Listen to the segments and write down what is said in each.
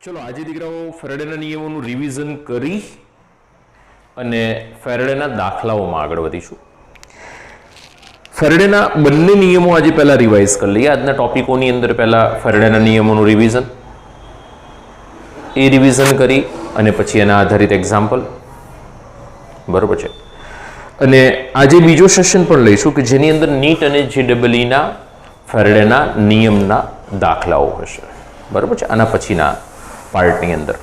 ચલો આજે દીકરાઓ ફેરેડેના નિયમોનું રિવિઝન કરી અને ફેરેડેના દાખલાઓમાં આગળ વધીશું. ફેરેડેના બંને નિયમો આજે પહેલા રિવાઇઝ કરી લઈએ. આજના ટોપિકોની અંદર પહેલા ફેરેડેના નિયમોનું રિવિઝન, એ રિવિઝન કરી અને પછી એના આધારિત એક્ઝામ્પલ, બરોબર છે. અને આજે બીજો સેશન પણ લઈશું કે જેની અંદર નીટ અને GEEના ફેરેડેના નિયમના દાખલાઓ હશે, બરોબર છે, આના પછીના પાર્ટની અંદર.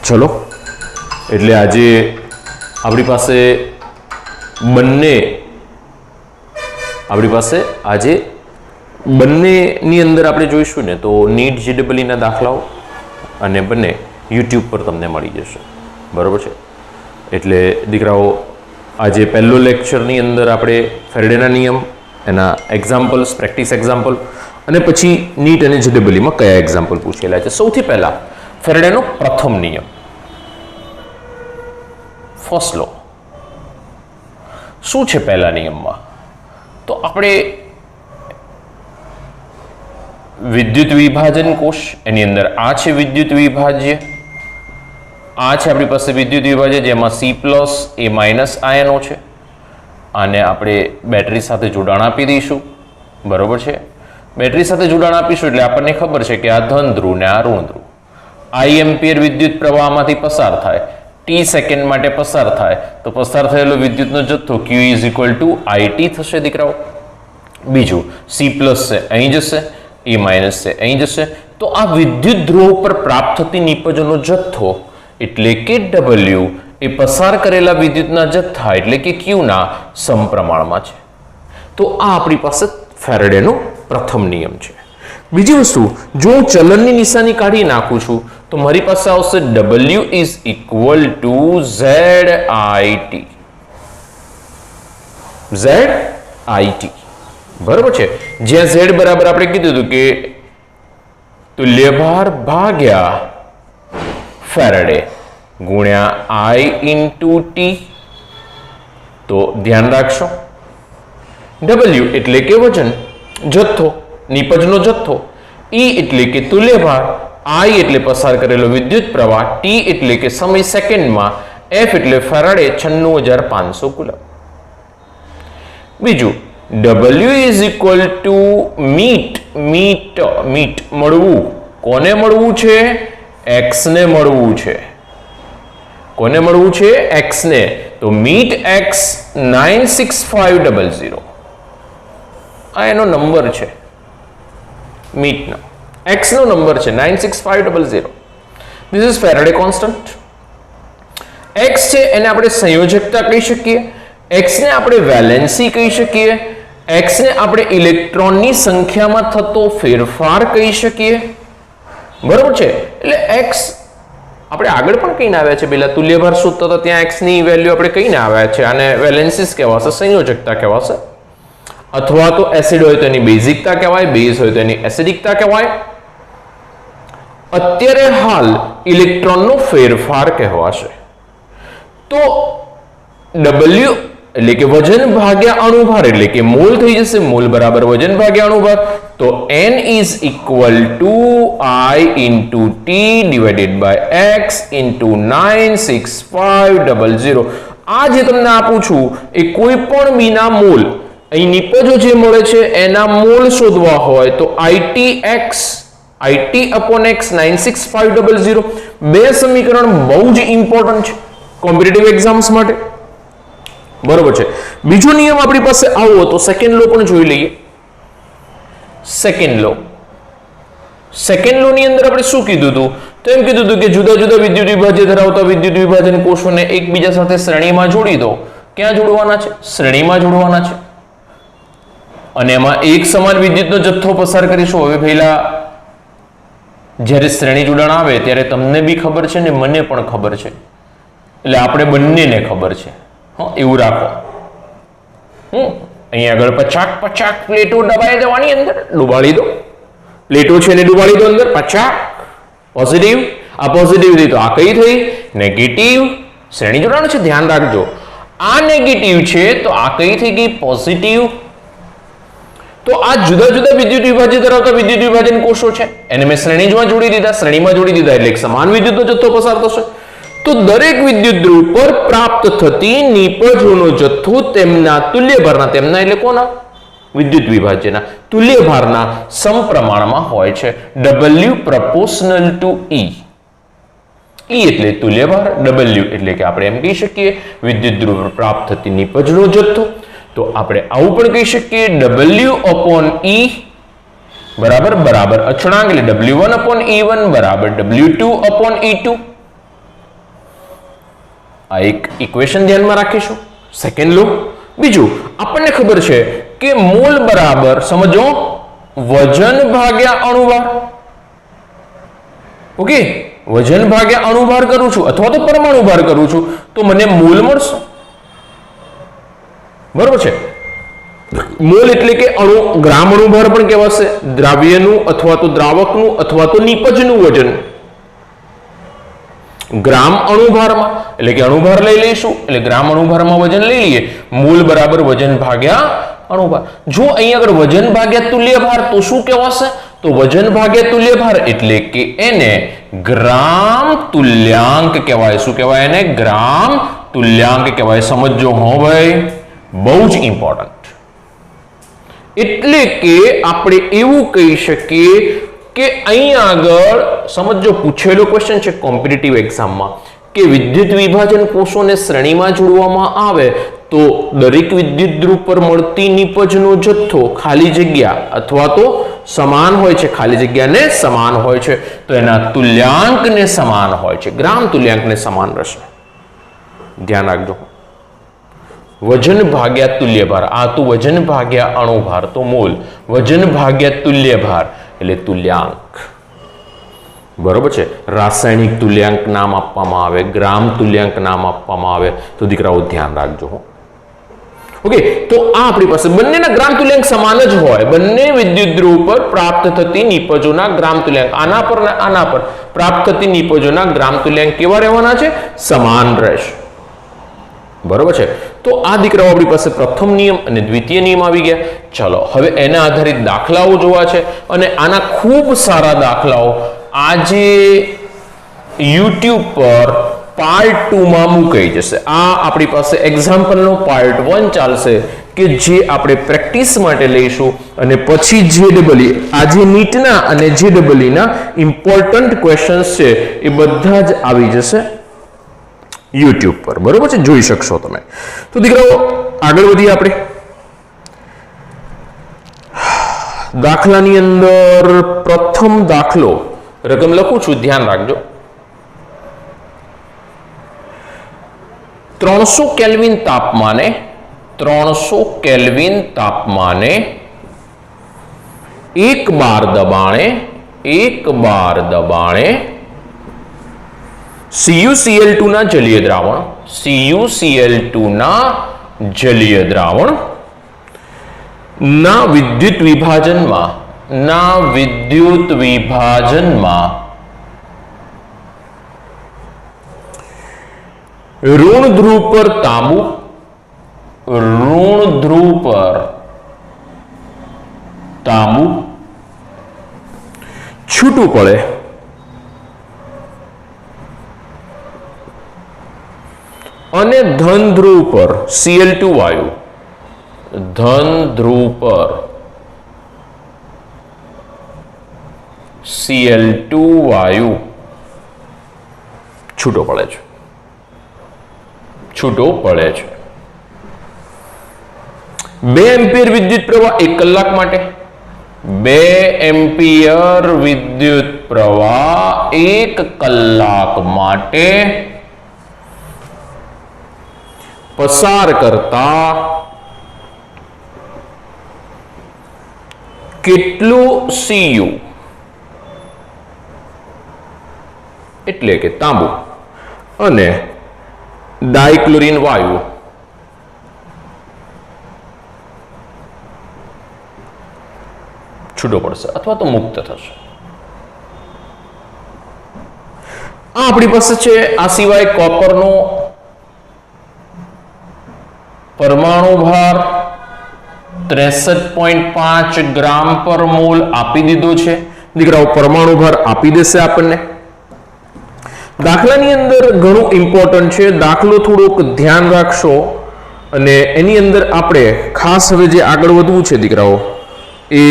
ચલો, એટલે આજે આપણી પાસે બંનેની અંદર આપણે જોઈશું ને તો નીટ GEEના દાખલાઓ અને બંને યુટ્યુબ પર તમને મળી જશે, બરોબર છે. એટલે દીકરાઓ આજે પહેલો લેક્ચરની અંદર આપણે ફેરેડેના નિયમ, એના એક્ઝામ્પલ્સ, પ્રેક્ટિસ એક્ઝામ્પલ અને પછી નીટ અને GEEમાં કયા એક્ઝામ્પલ પૂછેલા છે. સૌથી પહેલા ફેરેડેનો પ્રથમ નિયમ, ફર્સ્ટ લો. શું છે પહેલા નિયમમાં? તો આપણે વિદ્યુત વિભાજન કોષ, એની અંદર આ છે વિદ્યુત વિભાજ્ય, આ છે આપણી પાસે વિદ્યુત વિભાજ્ય જેમાં C+ A- આયનો છે. આને આપણે બેટરી સાથે જોડાણ આપી દઈશું, બરોબર છે. બેટરી સાથે જોડાણ આપીશું એટલે આપણને ખબર છે કે આ ધન ધ્રુવ ને આ ઋણ ધ્રુવ. I એમ્પિયર વિદ્યુત પ્રવાહમાંથી પસાર થાય, t સેકન્ડ માટે પસાર થાય તો પસાર થયેલો વિદ્યુતનો જથ્થો Q = IT થશે દીકરાઓ. બીજું C+ છે અહીં જશે, A- છે અહીં જશે. તો આ વિદ્યુત ધ્રુવ પર પ્રાપ્ત થતી નિપજનો જથ્થો એટલે કે W એ પસાર કરેલા વિદ્યુતના જથ્થા એટલે કે Q ના સમપ્રમાણમાં છે. તો આ આપણી પાસે ફેરેડેનો પ્રથમ નિયમ છે. બીજી વસ્તુ, જો હું ચલનની નિશાની કાઢી નાખું છું તો મારી પાસે આવશે W = ZIT, બરોબર છે. જ્યાં Z બરાબર આપણે કીધું હતું કે તુલ્યભાર ભાગ્યા ફેરેડે ગુણ્યા I × T. તો ધ્યાન રાખશો, W એટલે કે વજન, જથ્થો, નિપજનો જથ્થો, E એટલે કે તુલ્યભાર, I એટલે પસાર કરેલો વિદ્યુત પ્રવાહ, T એટલે કે સમય સેકન્ડમાં, F એટલે ફેરાડે 96500 કુલમ. બીજું W મીટ મળવું. કોને મળવું છે? X ને મળવું છે. કોને મળવું છે? X ને. તો મીટ X 96500. આ એનો નંબર છે, મીટનો X નો નંબર છે 96500. This is Faraday constant. X છે એને આપણે સંયોજકતા કહી શકીએ, X ને આપણે વેલેન્સી કહી શકીએ, X ને આપણે ઇલેક્ટ્રોનની સંખ્યામાં થતો ફેરફાર કહી શકીએ, બરોબર છે. એટલે X આપણે આગળ પણ કહીને આવ્યા છે, પેલા તુલ્યભાર સૂત્ર તો ત્યાં X ની વેલ્યુ આપણે કહીને આવ્યા છે, અને વેલેન્સીસ કહેવાશે, સંયોજકતા કહેવાશે. અથવા તો એસિડ હોય તો એની બેઝિકતા કહેવાય, બેઝ હોય તો એની એસિડિકતા કહેવાય. અત્યારે હાલ ઇલેક્ટ્રોનનો ફેરફાર કહેવાશે. તો W એટલે કે વજન ભાગ્યા અણુભાર એટલે કે મોલ થઈ જશે, મોલ બરાબર વજન ભાગ્યા અણુભાર. તો N = I × T / X × 96500. આ જે તમને આપું છું એ કોઈ પણ બીના મોલ, અહીં નિપજો જે મળે છે એના મોલ શોધવા હોય તો IT/X 96500. બે સમીકરણ બહુ જ ઇમ્પોર્ટન્ટ છે કોમ્પિટિટિવ એક્ઝામ્સ માટે, બરોબર છે. બીજો નિયમ આપણી પાસે આવો તો સેકન્ડ લો પણ જોઈ લઈએ. સેકન્ડ લો ની અંદર આપણે શું કીધું હતું? તો એમ કીધું હતું કે જુદા જુદા વિદ્યુત વિભાજ્ય ધરાવતા વિદ્યુત વિભાજન કોષોને એકબીજા સાથે શ્રેણીમાં જોડી દો. ક્યાં જોડવાના છે? શ્રેણીમાં જોડવાના છે. અને એમાં એક સમાન વિદ્યુતનો જથ્થો પસાર કરીશું. હવે પહેલા જ્યારે શ્રેણી જોડાણ આવે ત્યારે તમને બી ખબર છે ને મને પણ ખબર છે, એટલે આપણે બંનેને ખબર છે. એવું રાખો. અહીંયા આગળ 50 પ્લેટો દબાઈ દેવાની, અંદર ડુબાડી દો. પ્લેટો છે ને ડુબાડી દો અંદર. 50 પોઝિટિવ, આ પોઝિટિવ થઈ તો આ કઈ થઈ? નેગેટિવ. શ્રેણી જોડાણ છે, ધ્યાન રાખજો. આ નેગેટિવ છે તો આ કઈ થઈ ગઈ? પોઝિટિવ. તો આ જુદા જુદા વિદ્યુત વિભાજ્ય ધરાવતા વિદ્યુત વિભાજન કોષો છે, એને મેં શ્રેણીમાં જોડી દીધા. શ્રેણીમાં જોડી દીધા એટલે એક સમાન વિદ્યુતનો જથ્થો પસાર થશે. તો દરેક વિદ્યુત ધ્રુવ પર પ્રાપ્ત થતી નિપજોનો જથ્થો તેમના તુલ્ય ભારના, તેમના એટલે કોના? વિદ્યુત વિભાજ્યના તુલ્ય ભારના સમપ્રમાણમાં હોય છે. W proportional to E. E એટલે તુલ્ય ભાર, W એટલે કે આપણે એમ કહી શકીએ વિદ્યુત ધ્રુવ પર પ્રાપ્ત થતી નિપજનો જથ્થો. તો આપણે આવું પણ કહી શકીએ W/E બરાબર બરાબર અચળાંક એટલે W1/E1 બરાબર W2/E2. આ એક ઇક્વેશન ધ્યાનમાં રાખીશું. સેકન્ડ લો. બીજું આપણને ખબર છે કે મોલ બરાબર સમજો વજન ભાગ્યા અણુભાર. ઓકે, વજન ભાગ્યા અણુભાર કરું છું અથવા તો પરમાણુ ભાર કરું છું તો મને મોલ મળશે. બરોબર છે. મોલ એટલે કે ગ્રામ અણુભાર પણ કહેવાશે. દ્રાવ્યનું અથવા તો દ્રાવકનું અથવા તો નિપજનું વજન ગ્રામ અણુભારમાં, એટલે કે અણુભાર લઈ લઈશું એટલે ગ્રામ અણુભારમાં વજન લઈ લઈએ. મોલ બરાબર વજન ભાગ્યા અણુભાર. જો અહીં આગળ વજન ભાગ્યા તુલ્ય ભાર તો શું કહેવાશે? તો વજન ભાગ્યા તુલ્ય ભાર એટલે કે એને ગ્રામ તુલ્યાંક કહેવાય. શું કહેવાય? એને ગ્રામ તુલ્યાંક કહેવાય. સમજો હો ભાઈ, બહુ જ ઇમ્પોર્ટન્ટ. એટલે કે આપણે એવું કહી શકીએ કે અહીં આગળ સમજો પૂછેલો ક્વેશ્ચન છે કોમ્પિટિટિવ એક્ઝામમાં કે વિદ્યુત વિભાજન કોષોને શ્રેણીમાં જોડવામાં આવે તો દરેક વિદ્યુત ધ્રુવ પર મળતી નિપજનો જથ્થો ખાલી જગ્યા અથવા તો સમાન હોય છે, ખાલી જગ્યાને સમાન હોય છે, તો એના તુલ્યાંકને સમાન હોય છે, ગ્રામ તુલ્યાંકને સમાન રહેશે. ધ્યાન રાખજો. વજન ભાગ્યા તુલ્ય ભાર, આ તો વજન ભાગ્યા અણુભાર તો મોલ, વજન ભાગ્યા તુલ્ય ભાર એટલે તુલ્યાંક. બરોબર છે. રાસાયણિક તુલ્યાંક નામ આપવામાં આવે, ગ્રામ તુલ્યાંક નામ આપવામાં આવે. તો દીકરાઓ ધ્યાન રાખજો. ઓકે, તો આ આપણી પાસે બંનેના ગ્રામ તુલ્યાંક સમાન જ હોય. બંને વિદ્યુત ધ્રુવ પર પ્રાપ્ત થતી નિપજોના ગ્રામ તુલ્યાંક આના પર ને આના પર પ્રાપ્ત થતી નિપજોના ગ્રામ તુલ્યાંક કેવા રહેવાના છે? સમાન રહેશે. બરોબર છે. તો આ દીકરાઓ આપણી પાસે પ્રથમ નિયમ અને દ્વિતીય નિયમ આવી ગયા. ચલો હવે એના આધારિત દાખલાઓ જોવા છે અને આના ખૂબ સારા દાખલાઓ આજે YouTube પર પાર્ટ 2 માં મુકાઈ જશે. આ આપણી પાસે એક્ઝામ્પલનો પાર્ટ 1 ચાલશે કે જે આપણે પ્રેક્ટિસ માટે લઈશું અને પછી JEE આજે નીટના અને JEE ના ઇમ્પોર્ટન્ટ ક્વેશ્ચન્સ છે એ બધા જ આવી જશે YouTube પર. બરોબર છે, જોઈ શકશો તમે. તો દીકરાઓ આગળ વધીએ આપણે. દાખલાની અંદર પ્રથમ દાખલો રકમ લખું છું, ધ્યાન રાખજો. 300 કેલ્વિન તાપમાને 300 કેલ્વિન તાપમાને 1 બાર દબાણે CuCl2 ના જલીય દ્રાવણ ના વિદ્યુત વિભાજનમાં ઋણ ધ્રુવ પર તાંબુ છૂટું પડે અને ધન ધ્રુવ પર Cl2 વાયુ છૂટો પડે છે. 2 એમ્પિયર વિદ્યુત પ્રવાહ 1 કલાક માટે 2 એમ્પિયર વિદ્યુત પ્રવાહ 1 કલાક માટે પસાર કરતા કેટલું Cu એટલે કે તાંબુ અને ડાઇક્લોરીન વાયુ છૂટો પડશે અથવા તો મુક્ત થશે. આ આપણી પાસે છે. આ સિવાય કોપરનો પરમાણુ ભાર 63.5 ગ્રામ પર મોલ આપી દીધો છે દીકરાઓ. પરમાણુ ભાર આપી દેશે આપણને. દાખલાની અંદર ઘણું ઇમ્પોર્ટન્ટ છે, દાખલો થોડોક ધ્યાન રાખશો અને એની અંદર આપણે ખાસ હવે જે આગળ વધવું છે દીકરાઓ એ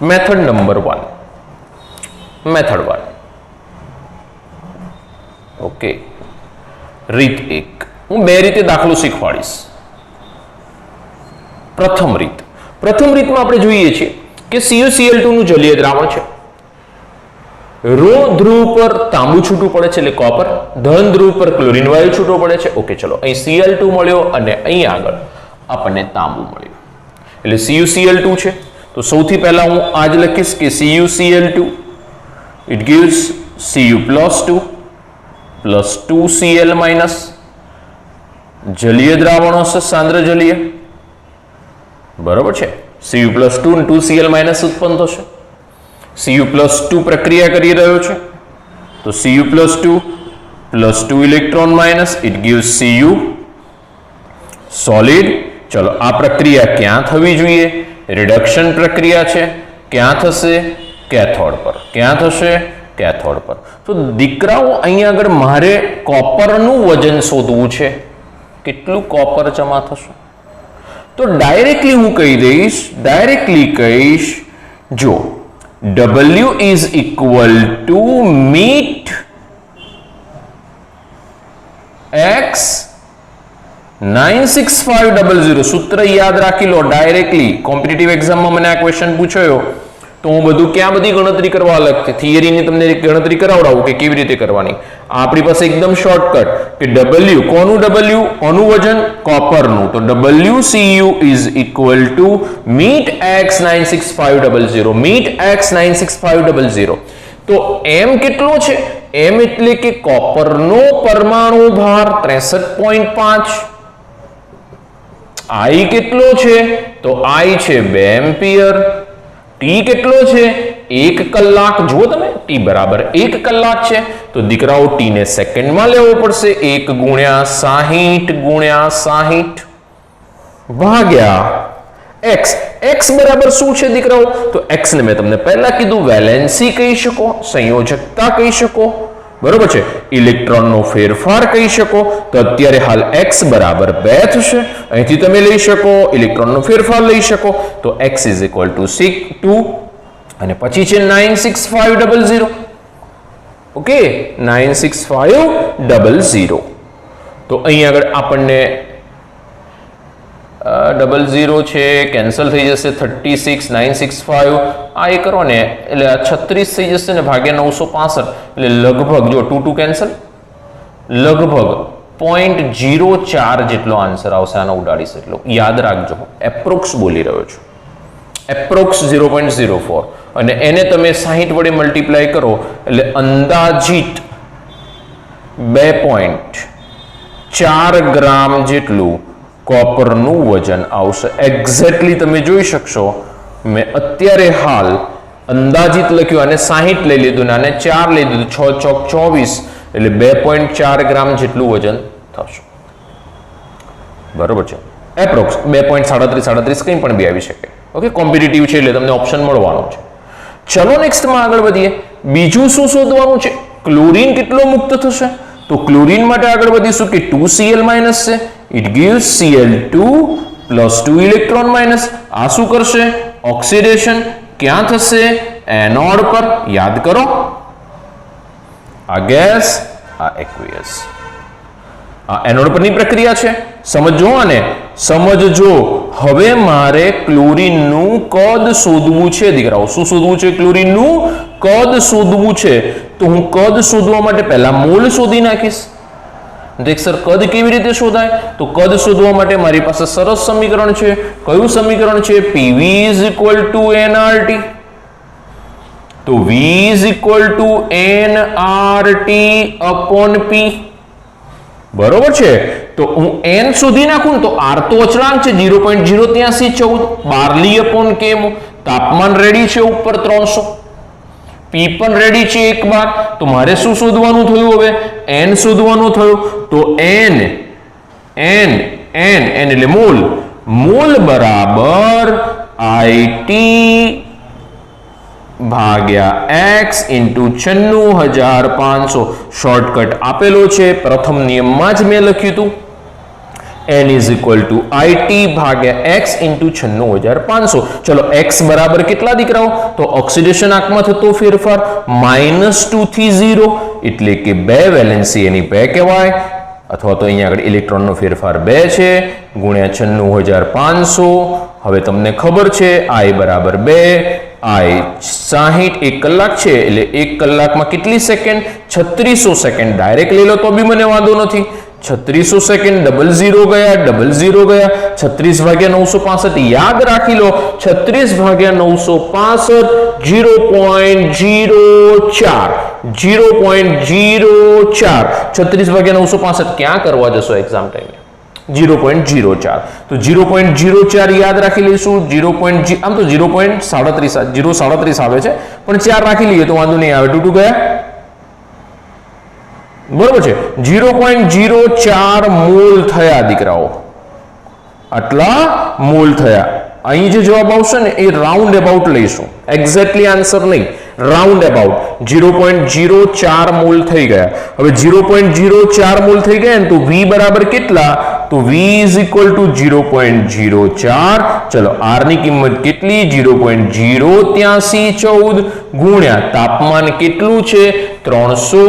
મેથડ નંબર 1, મેથડ 1. ઓકે, રીત 1. હું બે રીતે દાખલો શીખવાડીશ. પ્રથમ રીતમાં આપણે જોઈએ છીએ કે CuCl2 નું જલીય દ્રાવણ છે. ઋણ ધ્રુવ પર તાંબુ છૂટું પડે છે એટલે કોપર, ધન ધ્રુવ પર ક્લોરીન વાયુ છૂટો પડે છે. ઓકે, ચલો અહીં Cl2 મળ્યો અને અહીં આગળ આપણને તાંબુ મળ્યું એટલે CuCl2 છે. તો સૌથી પહેલા હું આજ લખીશ કે CuCl2 it gives Cu + 2 + 2Cl - જલીય દ્રાવણો છે, સાંદ્ર જલીય, બરોબર છે. Cu + 2 અને 2Cl - ઉત્પન્ન થશે. Cu + 2 પ્રક્રિયા કરી રહ્યો છે તો Cu + 2 electron minus it gives Cu solid. ચલો આ પ્રક્રિયા ક્યાં થવી જોઈએ? રિડક્શન પ્રક્રિયા છે. ક્યાં થશે? કેથોડ પર. ક્યાં થશે? કેથોડ પર. તો દીકરાઓ અહીંયા આગળ મારે કોપરનું વજન શોધવું છે. કેટલું કોપર જમા થશે? તો ડાયરેક્ટલી હું કહી દઈશ, જો W is equal to meet X 96500. સૂત્ર યાદ રાખી લો ડાયરેક્ટલી. કોમ્પિટિટિવ એક્ઝામમાં મને આ ક્વેશ્ચન પૂછાયો તો હું ક્યાં બધી ગણતરી કરવા અલગથી થિયરીની તમને ગણતરી કરાવડાવું કે કેવી રીતે કરવાની. આપણી પાસે એકદમ શોર્ટકટ કે W, કોનું વજન? કોપરનું. તો WCu is equal to meet X 96500. meet X 96500. તો M કેટલો છે? M એટલે કે કોપરનો પરમાણુ ભાર 63.5. I કેટલો છે? તો I છે 2 એમ્પિયર. T કેટલો છે? 1 કલાક. જુઓ તમે T બરાબર 1 કલાક છે તો દીકરાઓ T ને સેકન્ડમાં લેવો પડશે. 1 × 60 ભાગ્યા X. X બરાબર શું છે દીકરાઓ? તો X ને મેં તમને પહેલા કીધું વેલેન્સી કહી શકો, સંયોજકતા કહી શકો, બરોબર છે. ઇલેક્ટ્રોનનો ફેરફાર કહી શકો. તો અત્યારે હાલ X બરાબર 2 થશે. અહીંથી તમે લઈ શકો ઇલેક્ટ્રોનનો ફેરફાર લઈ શકો. તો X is equal to 2 અને પછી છે 96500. ઓકે, 96500. તો અહીં આગળ આપણને 00 છે, કેન્સલ થઈ જશે. 36 965 આ એ કરો ને એટલે 36 થઈ જશે ને ભાગ્યા 965 એટલે લગભગ જો 2 કેન્સલ, લગભગ 0.04 જેટલો આન્સર આવશે. આનો ઉડાડીશ એટલો યાદ રાખજો. એપ્રોક્સ બોલી રહ્યો છું, એપ્રોક્સ 0.04 અને એને તમે 60 વડે મલ્ટીપ્લાય કરો એટલે અંદાજિત 2.4 ગ્રામ જેટલું કોપરનું વજન આવશે. એક્ઝેક્ટલી તમે જોઈ શકશો મેં અત્યારે હાલ અંદાજિત લખ્યું અને 60 લઈ લીધું ને આને 4 લઈ દીધું. 6 ચોક 24 એટલે 2.4 ગ્રામ જેટલું વજન થશે. બરોબર છે. એપ્રોક્સ 2.37 કંઈ પણ બી આવી શકે. ઓકે, કોમ્પિટિટિવ છે એટલે તમને ઓપ્શન મળવાનું છે. ચલો નેક્સ્ટમાં આગળ વધીએ. બીજું શું શોધવાનું છે? ક્લોરીન કેટલો મુક્ત થશે? તો ક્લોરીન માટે આગળ વધીશું કે 2Cl- છે. it gives Cl2 + 2 electron minus. આ શું કરશે? ઓક્સિડેશન. ક્યાં થશે? એનોડ પર. યાદ કરો આ ગેસ, આ એક્વિયસ. આ એનોડ પરની પ્રક્રિયા છે. સમજો આને, સમજજો. હવે મારે ક્લોરીનનું કદ શોધવું છે દીકરાઓ. શું શોધવું છે? ક્લોરીનનું કદ શોધવું છે. તો હું કદ શોધવા માટે પહેલા મોલ શોધી નાખીશ. દેખ સર કદ કેવી રીતે શોધાય? તો કદ શોધવા માટે મારી પાસે સરસ સમીકરણ છે. કયું સમીકરણ છે? PV = nRT. તો V = nRT/P. બરોબર છે. તો હું n શોધી નાખું ને તો R તો અચળાંક છે 0.08314. બાર્લી/કેમ. તાપમાન રેડી છે ઉપર 300. P પણ રેડી છે 1 bar. તો મારે શું શોધવાનું થયું? હવે n શોધવાનું થયું. તો n n એટલે મોલ બરાબર IT ભાગ્યા x ઇન્ટુ 96,500 શોર્ટકટ આપેલો છે. પ્રથમ નિયમમાં જ મેં લખ્યું હતું n is equal to IT ભાગ્યા x ઇન્ટુ 96,500. ચલો x બરાબર કેટલા દીકરાઓ? તો ઓક્સિડેશન આંકમાં થતો ફેરફાર -2 થી 0 એટલે કે 2 વેલેન્સી એની 2 કહેવાય, અથવા તો અહીંયા આગળ ઇલેક્ટ્રોનનો ફેરફાર 2 છે ગુણ્યા 96,500. હવે તમને ખબર છે I બરાબર 2, I 60, 1 કલાક છે એટલે 1 કલાકમાં કેટલી સેકન્ડ? 3600 સેકન્ડ. ડાયરેક્ટ લઈ લો તો બી મને વાંધો નથી. 3600 સેકન્ડ, 00 ગયા 36 ભાગ્યા 965 યાદ રાખી લો. 36 ભાગ્યા 965 0.04 36 ભાગ્યા 965 ક્યાં કરવા જશો એક્ઝામ ટાઈમે? 0.04. તો 0.04 યાદ રાખી લઈશું. આમ તો 0.37 આવે છે પણ 4 રાખી લઈએ તો વાંધો નહીં આવે. 2 ગયા બરોબર છે. 0.04 મોલ થયા દીકરાઓ, આટલા મોલ થયા. અહીં જે જવાબ આવશે ને એ રાઉન્ડ અબાઉટ લઈશું, એક્ઝેક્ટલી આન્સર નહીં, રાઉન્ડ અબાઉટ 0.04 મોલ થઈ ગયા. હવે 0.04 મોલ થઈ ગયા ને તો V બરાબર કેટલા? તો V ઇઝ ઇક્વલ ટુ 0.04. ચલો R ની કિંમત કેટલી? 0.08314 ગુણ્યા તાપમાન કેટલું છે? 300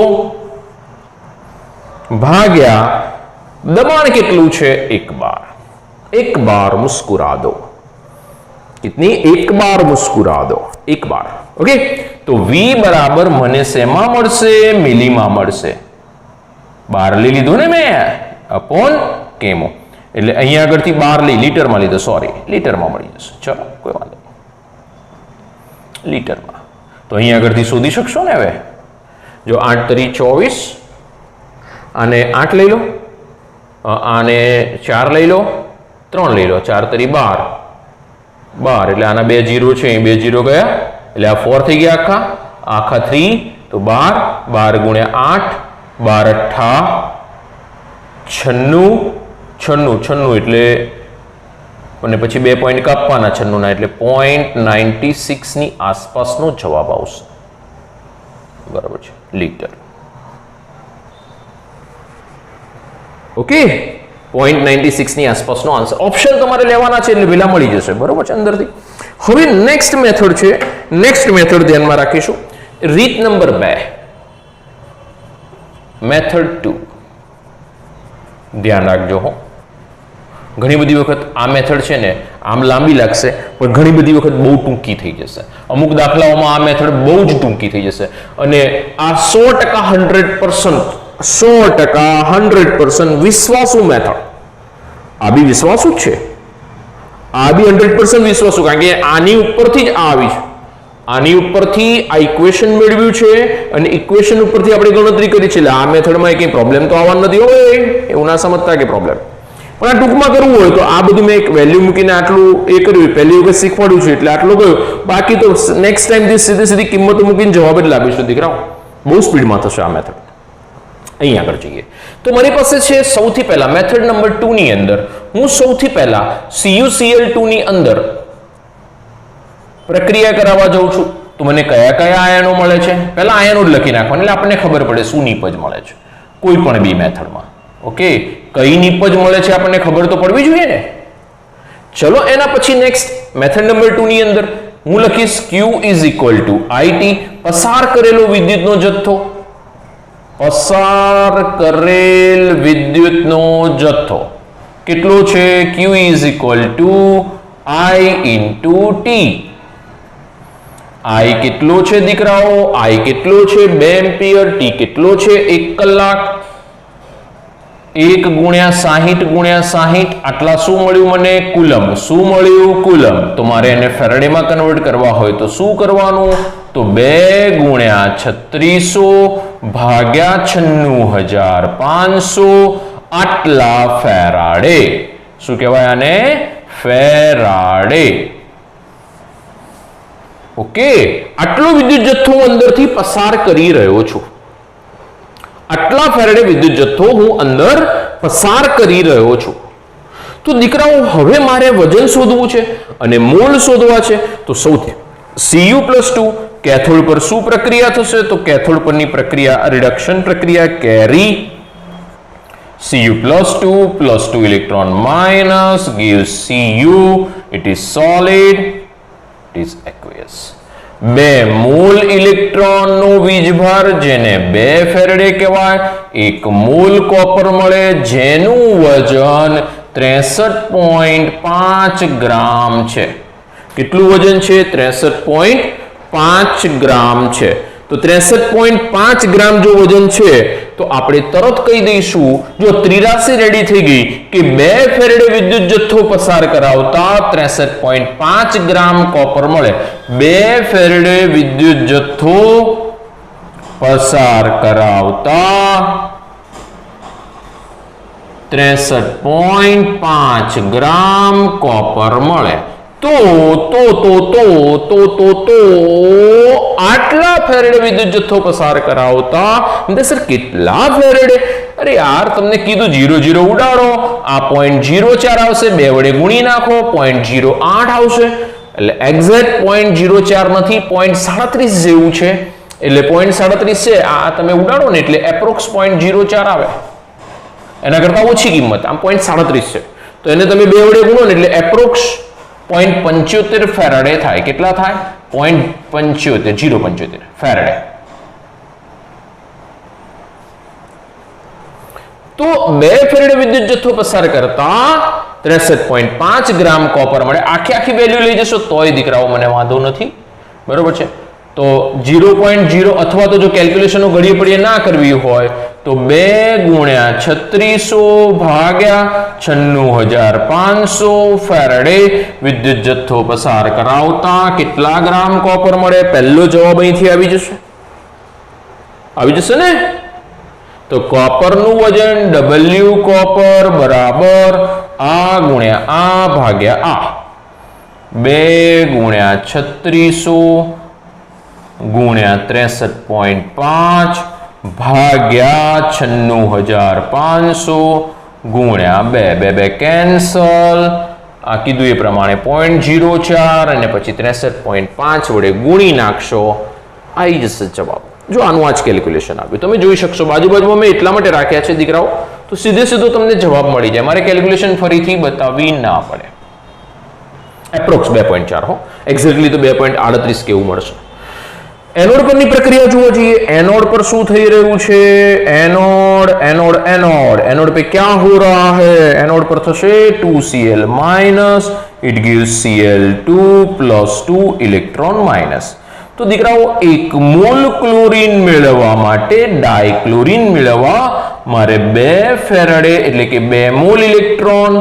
ભાગ્યા દબાણ કેટલું છે? 1 બાર. 1 બાર મુસ્કુરા દો. कितनी? 1 बार मुस्कुरा दो. 1 बार. ओके, तो V बराबर મને શેમાં મળશે? મિલીમાં મળશે. બાર લઈ લીધું ને મેં અપોન કેમો, એટલે અહીંયા આગળથી 12 લઈ લીટરમાં લીધો, સોરી લીટરમાં મળી જશે. ચલો કોઈ વાંધો નહીં, લીટરમાં. તો અહીંયા આગળથી શોધી શકશો ને. હવે જો 8 તરી 24 આને 8 લઈ લો, આને 4 લઈ લો, 3 લઈ લો, 4 તરી 12 એટલે આના 2 0 છે, 2 0 ગયા એટલે આ 4 થઈ ગયા આખા 3 તો 12 ગુણ્યા 8 12 96 એટલે અને પછી 2 પોઈન્ટ કાપવાના 96 ના એટલે 0.96 ની આસપાસનો જવાબ આવશે. બરાબર છે, લીટર. ઓકે, 0.96 ની આસપાસનો આન્સર. ઓપ્શન તમારે લેવાના છે એટલે વેલા મળી જશે. બરોબર છે અંદરથી. હવે નેક્સ્ટ મેથડ છે, નેક્સ્ટ મેથડ ધ્યાનમાં રાખીશું. રીત નંબર 2, મેથડ 2. ધ્યાન રાખજો હો. ઘણી બધી વખત આ મેથડ છે ને આમ લાંબી લાગશે પણ ઘણી બધી વખત બહુ ટૂંકી થઈ જશે. અમુક દાખલાઓમાં આ મેથડ બહુ જ ટૂંકી થઈ જશે અને આ 100% વિશ્વાસુ મેથડ. આ બી વિશ્વાસુ જ છે, આ બી 100% વિશ્વાસુ, કારણ કે આની ઉપરથી જ આવી છે. આની ઉપરથી આ ઇક્વેશન મેળવ્યું છે અને ઇક્વેશન ઉપરથી આપણે ગણતરી કરી છે. એટલે આ મેથડમાં કંઈ પ્રોબ્લેમ તો આવવાનો નથી હોય, એવું ના સમજતા કે પ્રોબ્લેમ. પણ આ ટૂંકમાં કરવું હોય તો આ બધું મેં એક વેલ્યુ મૂકીને આટલું એ કર્યું, પહેલી વખત શીખવાડ્યું છે એટલે આટલું કહ્યું. બાકી તો નેક્સ્ટ ટાઈમ સીધી કિંમતો મૂકીને જવાબ જ લાવીશું દીકરાઓ. બહુ સ્પીડમાં થશે આ મેથડ. અહીં આગળ જઈએ તો મારી પાસે છે સૌથી પહેલા મેથડ નંબર 2 ની અંદર હું સૌથી પહેલા CuCl2 ની અંદર પ્રક્રિયા કરાવવા જાઉં છું. તો મને કયા કયા આયનો મળે છે? પહેલા આયનો જ લખી નાખવાના એટલે આપણને ખબર પડે શું નિપજ મળે છે કોઈ પણ બી મેથડમાં. ઓકે, કઈ નિપજ મળે છે આપણને ખબર તો પડવી જોઈએ ને. ચલો એના પછી નેક્સ્ટ મેથડ નંબર 2 ની અંદર હું લખીશ Q is equal to IT, પસાર કરેલો વિદ્યુતનો જથ્થો. પસાર કરેલ વિદ્યુતનો જથ્થો કેટલો છે? Q is equal to I into T. I કેટલો છે દીકરાઓ? I કેટલો છે? 2 એમ્પિયર. T કેટલો છે? 1 કલાક. 1 ગુણ્યા 60 આટલા શું મળ્યું મને? કુલમ. શું મળ્યું? કુલમ. તો મારે એને ફેરાડેમાં કન્વર્ટ કરવા હોય તો શું કરવાનું? તો 2 ગુણ્યા 3600 ભાગ્યા 96500 આટલા ફેરાડે. શું કહેવાય આને? ફેરાડે. ઓકે, આટલો વિદ્યુત જથ્થો હું અંદરથી પસાર કરી રહ્યો છું. આટલા ફેરાડે વિદ્યુત જથ્થો હું અંદર પસાર કરી રહ્યો છું. તો દીકરાઓ હવે મારે વજન શોધવું છે અને મોલ શોધવા છે. તો સૌથી Cu+2 કેથોડ પર શું પ્રક્રિયા થશે? તો કેથોડ પરની પ્રક્રિયા રિડક્શન પ્રક્રિયા કેરી Cu+2 electron minus gives Cu. It is solid, it is aqueous. 2 mall ઇલેક્ટ્રોનનો વીજભાર જેને 2 ફેરેડે કહેવાય. 1 મોલ કોપર મળે જેનું વજન 63.5 ગ્રામ છે. કેટલું વજન છે? 63.5 ગ્રામ છે. તો 63.5 ગ્રામ જો વજન છે તો આપણે તરત કહી દઈશું, જો ત્રિરાશિ રેડી થઈ ગઈ કે 2 ફેરેડે વિદ્યુત જથ્થો પસાર કરાવતા 63.5 ગ્રામ કોપર મળે. 2 ફેરેડે વિદ્યુત જથ્થો પસાર કરાવતા 63.5 ગ્રામ કોપર મળે. તો આટલા ફેરેડે વિદ્યુત જથ્થો પસાર કરાવતા સર કેટલા ફેરેડે? અરે યાર, તમને કીધું 0 0 ઉડાડો, આ 0.04 આવશે, 2 વડે ગુણી નાખો 0.08 આવશે. એટલે એક્ઝેક્ટ 0.04 નથી, 0.37 જેવું છે. એટલે 0.37 છે, આ તમે ઉડાડો ને એટલે એપ્રોક્સ 0.04 આવે. એના કરતા ઓછી કિંમત, આમ 0.37 છે. તો એને તમે 2 વડે ગુણો ને એટલે એપ્રોક્સ 0.75 ફેરાડે થાય. કેટલા થાય? 0.75 ફેરાડે. તો 2 ફેરાડે વિદ્યુત જથ્થો પસાર કરતા 63.5 ગ્રામ કોપર મળે. આખી વેલ્યુ લઈ જશો તોય દીકરાઓ મને વાંધો નથી, બરોબર છે. તો 0.0 અથવા તો જો કેલ્ક્યુલેશનો ઘડીએ પડીએ ના કરવી હોય તો 2 ગુણ્યા 3600 ભાગ્યા 96500 ફેરાડે વિદ્યુત જથ્થો પસાર કરાવતા કેટલા ગ્રામ કોપર મળે? પહેલો જવાબ અહીંથી આવી જશે ને? તો કોપરનું વજન W કોપર બરાબર આ ગુણ્યા આ ભાગ્યા આ. 2 ગુણ્યા 3600 ગુણ્યા 63.5 ભાગ્યા 96500 ગુણ્યા 2 કેન્સલ. આ કીધું એ પ્રમાણે 0.04 અને પછી 63.5 વડે ગુણી નાખશો, આવી જશે જવાબ. જો આનું આ જ કેલ્ક્યુલેશન આવ્યું, તમે જોઈ શકશો. બાજુમાં મેં એટલા માટે રાખ્યા છે દીકરાઓ, તો સીધો તમને જવાબ મળી જાય, મારે કેલ્ક્યુલેશન ફરીથી બતાવવી ના પડે. એપ્રોક્સ 2.4 હો, એક્ઝેક્ટલી તો 2.38 કેવું મળશે. એનોડ પરની પ્રક્રિયા જુઓ જોઈએ. एनोड पर શું થઈ રહ્યું છે? एनोड पे क्या हो रहा है? एनोड पर થશે 2Cl minus, it gives Cl2 plus 2 electron minus. તો દીકરાઓ 1 મોલ ક્લોરીન મેળવવા માટે ડાયક્લોરીન મેળવવા મારે 2 ફેરાડે એટલે કે 2 મોલ ઇલેક્ટ્રોન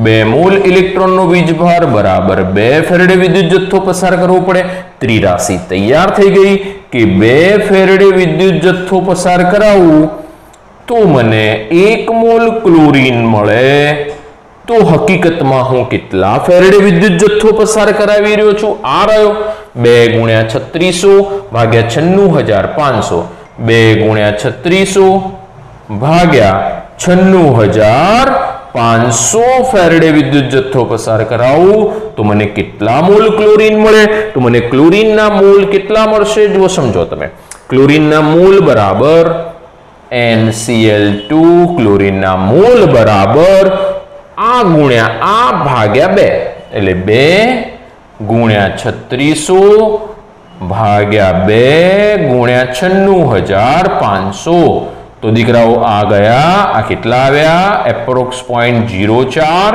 2 મોલ ઇલેક્ટ્રોનનો વીજભાર બરાબર 2 ફેરેડે વિદ્યુત જથ્થો પસાર કરવો પડે. ત્રિરાશિ તૈયાર થઈ ગઈ કે 2 ફેરેડે વિદ્યુત જથ્થો પસાર કરાવું તો મને 1 મોલ ક્લોરીન મળે. તો હકીકતમાં હું કેટલા ફેરેડે વિદ્યુત જથ્થો પસાર કરાવી રહ્યો છું? આ રહ્યો 2 ગુણ્યા 3600 ભાગ્યા 96500. 2 ગુણ્યા 3600 ભાગ્યા 96500 ફેરેડે વિદ્યુત જથ્થો પસાર કરાવું તો મને કેટલા મોલ ક્લોરીન મળે? તો મને ક્લોરીનના મોલ કેટલા મળશે? જુઓ, સમજો તમે. ક્લોરીનના મોલ બરાબર NCl2, ક્લોરીનના મોલ બરાબર આ ગુણ્યા આ ભાગ્યા 2, એટલે 2 ગુણ્યા 3600 ભાગ્યા 2 ગુણ્યા 96500. તો દીકરાઓ આ ગયા, આ કેટલા આવ્યા? એપ્રોક્સ 0.04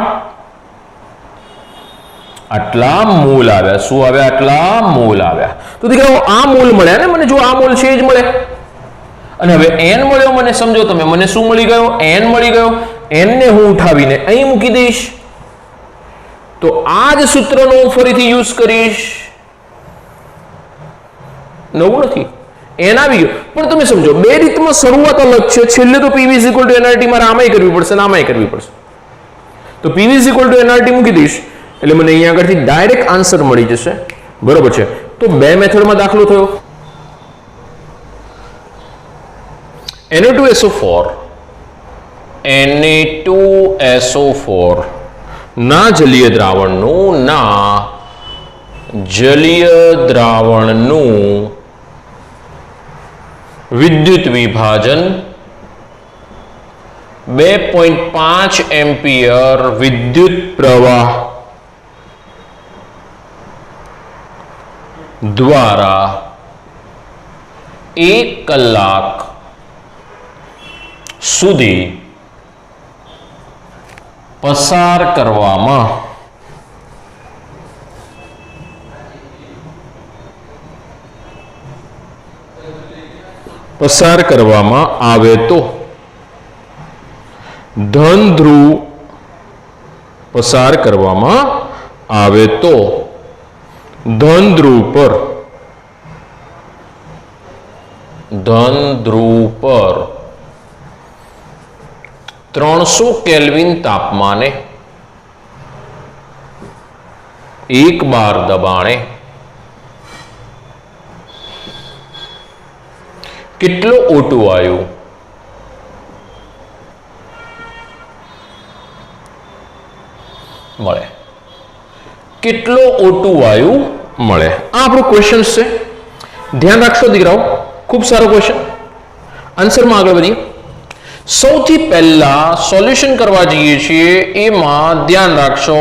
આટલા મોલ આવ્યા. શું આવ્યા? આટલા મોલ આવ્યા. તો દીકરાઓ આ મોલ મળ્યા ને મને, જો આ મોલ છે જ મળે. અને હવે n મળ્યો મને, સમજો તમે, મને શું મળી ગયો? n મળી ગયો. n ને હું ઉઠાવીને અહીં મૂકી દઈશ તો આ જ સૂત્રનો હું ફરીથી યુઝ કરીશ. નવું નથી, n આવી ગયો. પણ તમે સમજો, બે રીતમાં શરૂઆત અલગ છે. છેલ્લે તો PV = nRT મારે આમાંય કરવી પડશે ને આમાંય કરવી પડશે. તો PV = nRT મૂકી દઈશ એટલે મને અહીંયા આગળથી ડાયરેક્ટ આન્સર મળી જશે, બરોબર છે. તો બે મેથડમાં દાખલો થયો. NO2SO4 Na2SO4 ના જલીય દ્રાવણનું વિદ્યુત વિભાજન 2.5 એમ્પિયર વિદ્યુત પ્રવાહ દ્વારા 1 કલાક સુધી પસાર કરવામાં આવે તો ધન ધ્રુવ પર 300 કેલ્વિન તાપમાને 1 બાર દબાણે કેટલો O2 વાયુ મળે? કેટલો O2 વાયુ મળે? આ આપણો ક્વેશ્ચન છે. ધ્યાન રાખશો દીકરાઓ, ખૂબ સારો ક્વેશ્ચન. આન્સરમાં આગળ વધીએ. સૌથી પહેલા સોલ્યુશન કરવા જઈએ છીએ એમાં ધ્યાન રાખશો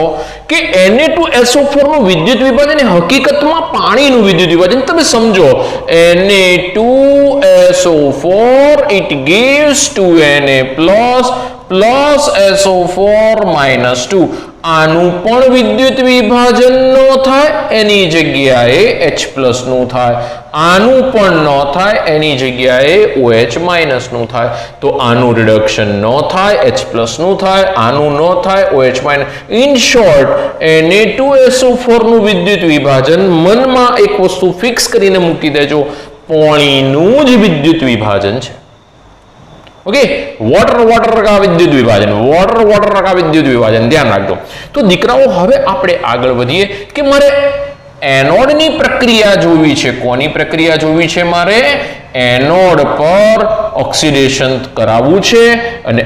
કે Na2SO4 નું વિદ્યુત વિભાજન એ હકીકતમાં પાણીનું વિદ્યુત વિભાજન. તમે સમજો, Na2SO4 it gives 2Na plus SO4 minus 2. આનું પણ વિદ્યુત વિભાજન ન થાય, એની જગ્યાએ H પ્લસ નું થાય. આનું પણ ન થાય, એની જગ્યાએ OH માઇનસ નું થાય. તો આનું રિડક્શન ન થાય, H પ્લસ નું થાય. આનું ન થાય, OH minus. In short, Na2SO4 નું વિદ્યુત વિભાજન, મનમાં એક વસ્તુ ફિક્સ કરીને મૂકી દેજો, પાણીનું જ વિદ્યુત વિભાજન છે. ओके, वॉटर का विद्युत विभाजन, वॉटर का विद्युत विभाजन, ध्यान રાખજો. તો દીકરાઓ હવે આપણે આગળ વધીએ કે મારે એનોડની પ્રક્રિયા જોવી છે. કોની પ્રક્રિયા જોવી છે? મારે એનોડ પર ઓક્સિડેશન કરાવવું છે અને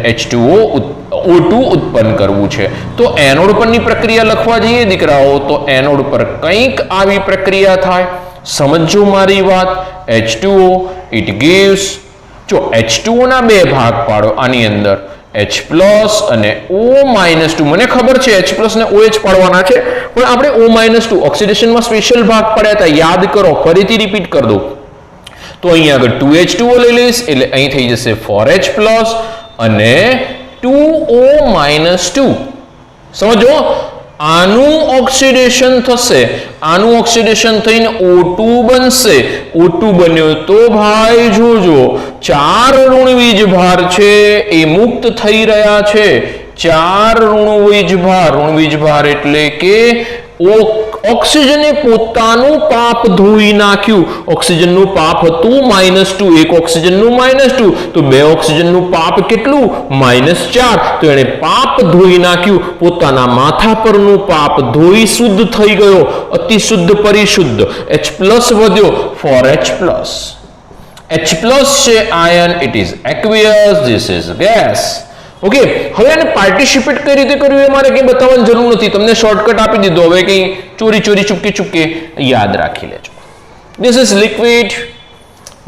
O2 ઉત્પન્ન કરવું છે. તો એનોડ પરની પ્રક્રિયા લખવા જઈએ દીકરાઓ, તો એનોડ પર કંઈક આવી પ્રક્રિયા થાય. સમજો મારી વાત. H2O it gives, જો H2O ના બે ભાગ પાડો આની અંદર, H પ્લસ અને O-2. મને ખબર છે H પ્લસ ને OH પાડવાના છે, પણ આપણે O-2 ઓક્સિડેશનમાં સ્પેશિયલ ભાગ પાડ્યા હતા, યાદ કરો, ફરીથી રિપીટ કરી દો. તો અહીંયા આગળ 2H2O લઈ લઈશ, એટલે અહીં થઈ જશે 4H પ્લસ અને 2O-2. સમજો, આનું ઓક્સિડેશન થશે, આનું ઓક્સિડેશન થઈને O2 બનશે. O2 બન્યો તો ભાઈ જોજો, 4 ઋણ વીજભાર છે એ મુક્ત થઈ રહ્યા છે. 4 ઋણ વીજભાર એટલે કે ઓક્સિજને પોતાનું પાપ ધોઈ નાખ્યું. ઓક્સિજનનું પાપ હતું -2, એક ઓક્સિજનનું -2, તો બે ઓક્સિજનનું પાપ કેટલું? -4. તો એણે પાપ ધોઈ નાખ્યું, પોતાના માથા પરનું પાપ ધોઈ શુદ્ધ થઈ ગયો, અતિ શુદ્ધ પરિશુદ્ધ. H પ્લસ વધ્યો, 4H પ્લસ. H પ્લસ છે ion, it is aqueous, this is gas. Okay, હવે આને પાર્ટિસિપેટ કઈ રીતે કર્યું એ મારે કંઈ બતાવવાની જરૂર નથી, તમને શોર્ટકટ આપી દીધો. હવે કંઈ ચોરી ચૂપકે યાદ રાખી લેજો. This is liquid,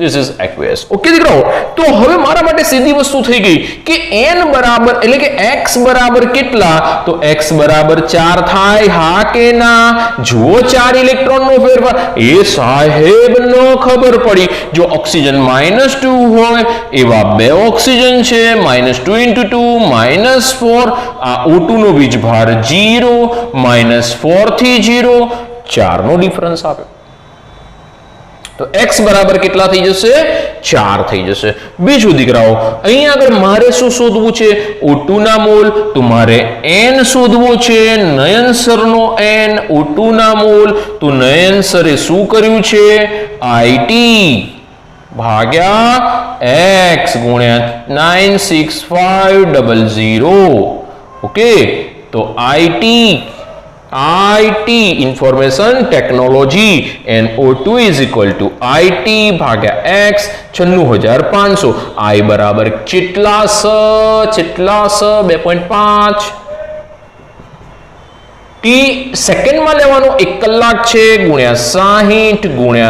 this is aqueous. Okay દીકરાઓ, તો હવે મારા માટે સીધી વસ્તુ થઈ ગઈ કે n બરાબર એટલે કે x બરાબર કેટલા? તો x બરાબર 4 થાય. હા કે ના? જુઓ 4 ઇલેક્ટ્રોનનો ફેરફાર. એ સાહેબ નો ખબર પડી. જો ઓક્સિજન -2 હોય, એવા બે ઓક્સિજન છે, -2 × 2 -4. આ O2 નો વીજભાર 0, -4 થી 0, 4 નો ડિફરન્સ આપ્યો. તો x બરાબર કેટલા થઈ જશે? 4 થઈ જશે. બીજું દીકરાઓ, અહીં આગળ મારે શું શોધવું છે? O2 ના મોલ. તો મારે n શોધવો છે, નયનસરનો n. O2 ના મોલ. તો નયનસરે શું કર્યું છે? IT ભાગ્યા x ગુણ્યા 96500. ઓકે, તો IT IT information technology NO2 is equal to IT ભાગ્યા x 96500 I બરાબર કેટલા સ 2.5 T સેકન્ડમાં લેવાનો 1 કલાક છે ગુણ્યા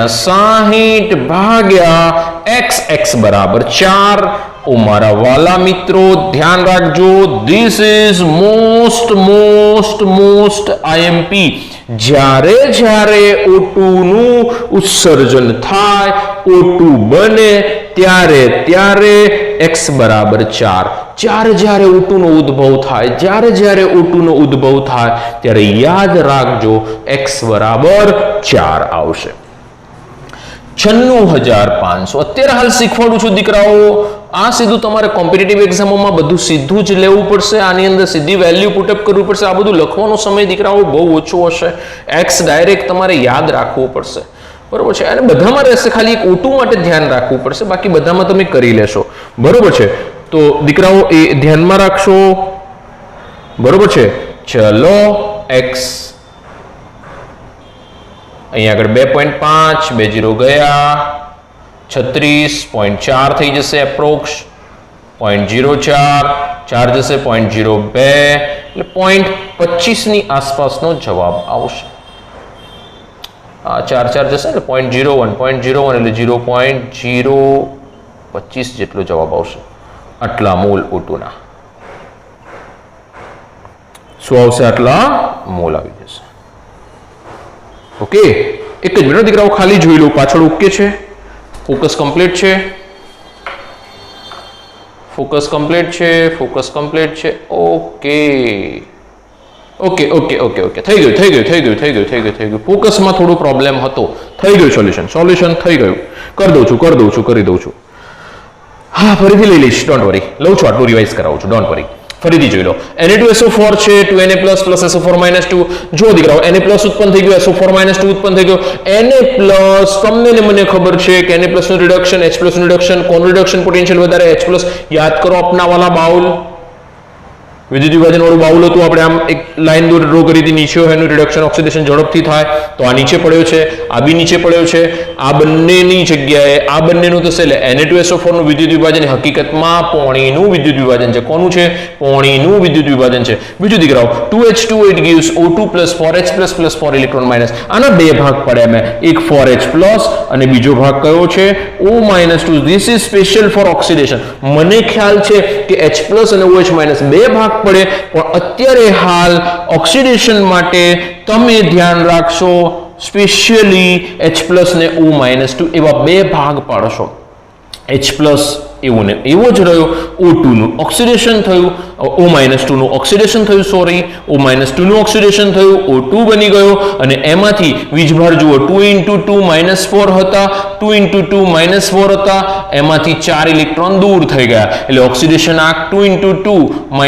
60 ભાગ્યા x બરાબર 4 ઓ મારા વાલા મિત્રો ધ્યાન રાખજો ધીસ ઇઝ મોસ્ટ IMP જ્યારે O2 નું ઉત્સર્જન થાય O2 બને ત્યારે x બરાબર 4 જ્યારે O2 નો ઉદ્ભવ થાય જ્યારે O2 નો ઉદ્ભવ થાય ત્યારે યાદ રાખજો x બરાબર 4 આવશે 96500 અત્યારે હાલ શીખવાડું છું દીકરાઓ આ સીધું તમારે કોમ્પિટિટિવ એક્ઝામોમાં બધું સીધું જ લેવું પડશે આની અંદર સીધી વેલ્યુ પુટઅપ કરવું પડશે આ બધું લખવાનો સમય દીકરાઓ બહુ ઓછો હશે x ડાયરેક્ટ તમારે યાદ રાખવું પડશે બરોબર છે અને બધામાં રહેશે ખાલી એક O2 માટે ધ્યાન રાખવું પડશે બાકી બધામાં તમે કરી લેશો બરોબર છે તો દીકરાઓ એ ધ્યાનમાં રાખશો બરોબર છે ચલો x અહીં આગળ 2.5 20 ગયા 36.4 થઈ જશે એપ્રોક્સ 0.04 4 જશે 0.02 એટલે 0.25 ની આસપાસનો જવાબ આવશે આ 4 જશે એટલે 0.01 એટલે 0.025 જેટલો જવાબ આવશે આટલા મોલ O2 ના શું આવશે આટલા મોલ આવી જશે ઓકે એક જ મિનિટ દીકરાઓ ખાલી જોઈ લો પાછળ ઓકે છે ફોકસ કમ્પ્લીટ છે ઓકે થઈ ગયું ફોકસમાં થોડો પ્રોબ્લેમ હતો થઈ ગયું સોલ્યુશન થઈ ગયું કરી દઉં છું હા ફરીથી લઈ લઈશ ડોન્ટ વરી લઉં છું આટલું રિવાઇઝ કરાવું છું ડોન્ટ વરી ફરીથી જોઈ લો Na2SO4 છે 2Na+ SO4 2 જો દીકરાઓ Na+ ઉત્પન્ન થઈ ગયું SO4 2 ઉત્પન્ન થઈ ગયું Na+ તમને ને મને ખબર છે કે Na+ નું રિડક્શન H+ નું રિડક્શન કોનું રિડક્શન પોટેન્શિયલ વધારે H+ યાદ કરો अपना वाला बाउल વિદ્યુત વિભાજન વાળું બાઉલ હતું આપણે આમ એક લાઈન ડ્રો કરી હતી નીચે હોય એનું રિડક્શન ઓક્સિડેશન ઝડપથી થાય તો આ નીચે પડ્યો છે આ બી નીચે પડ્યો છે આ બંનેની જગ્યાએ આ બંનેનું થશે એટલે Na2SO4 નું વિદ્યુત વિભાજન હકીકતમાં પાણીનું વિદ્યુત વિભાજન છે કોનું છે પાણીનું વિદ્યુત વિભાજન છે બીજું દીકરાઓ 2H2 it gives O2 + 4H + 4 electron minus આના બે ભાગ પડ્યા મેં એક 4H+ અને બીજો ભાગ કયો છે O- 2 this is special four oxidation મને ખ્યાલ છે કે H+ અને OH- બે ભાગ પડે પણ અત્યારે હાલ ઓક્સિડેશન માટે તમે ધ્યાન રાખશો સ્પેશિયલી H+ ને O- એવા બે ભાગ પાડશો H+ એવું ને એવો જ રહ્યો O2 નું ઓક્સિડેશન થયું O- નું ઓક્સિડેશન થયું સોરી O- નું ઓક્સિડેશન થયું O2 બની ગયો અને એમાંથી વીજભાર જુઓ 2 × 2 - 4 હતા 2 × 2 - 4 હતા એમાંથી 4 ઇલેક્ટ્રોન દૂર થઈ ગયા એટલે ઓક્સિડેશન આંક 2 × 2 -